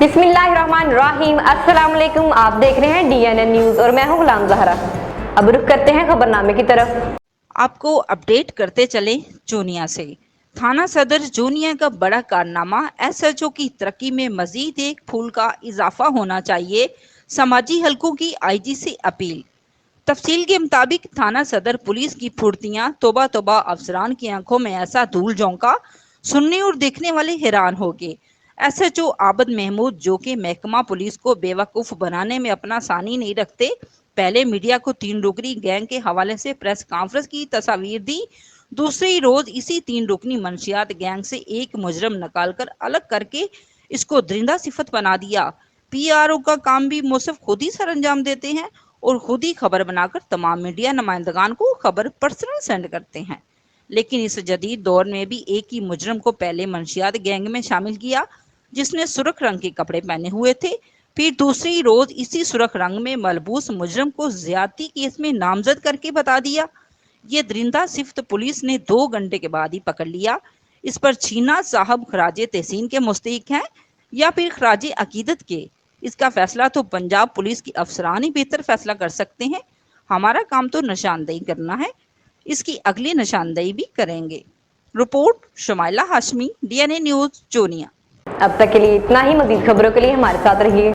बिस्मिल्लाहिर्रहमानिर्रहीम। अस्सलाम वालेकुम। आप देख रहे हैं DNN न्यूज और मैं हूं गुलाम ज़हरा। अब रुख करते हैं खबरनामे की तरफ। आपको अपडेट करते चले जोनिया से। थाना सदर जोनिया का बड़ा कारनामा, SHO की तरक्की में मजीद एक फूल का इजाफा होना चाहिए। समाजी हलकों की IG से अपील। तफसील के मुताबिक थाना सदर पुलिस की फुर्तियां तोबा तोबा, अफसरान की आंखों में ऐसा धूल झोंका, सुनने और देखने वाले हैरान हो गए। SHO आबद महमूद, जो कि महकमा पुलिस को बेवकूफ़ बनाने में अपना सानी नहीं रखते, पहले मीडिया को 3 रुकनी गैंग के हवाले से प्रेस कॉन्फ्रेंस की तस्वीर दी। दूसरे रोज इसी 3 रुकनी मंशियात गैंग से एक मुजरम निकालकर अलग करके इसको दरिंदा सिफत बना दिया। PRO का काम भी मुसफ खुद ही सर अंजाम देते हैं और खुद ही खबर बनाकर तमाम मीडिया नुमाइंदगान को खबर पर्सनल सेंड करते हैं। लेकिन इस जदीद दौर में भी एक ही मुजरम को पहले मंशियात गैंग में शामिल किया, जिसने सुर्ख रंग के कपड़े पहने हुए थे। फिर दूसरी रोज इसी सुर्ख रंग में मलबूस मुजरम को ज्यादती केस में नामजद करके बता दिया। ये दरिंदा सिफ्त पुलिस ने 2 घंटे के बाद ही पकड़ लिया। इस पर छीना साहब खराजे तहसीन के मुस्तहिक हैं या फिर खराजे अकीदत के, इसका फैसला तो पंजाब पुलिस की अफसरान ही बेहतर फैसला कर सकते हैं। हमारा काम तो निशानदेही करना है, इसकी अगली निशानदेही भी करेंगे। Report Shumaila Hashmi, DNA news जोनिया। अब तक के लिए इतना ही। मजीद खबरों के लिए हमारे साथ रहिए।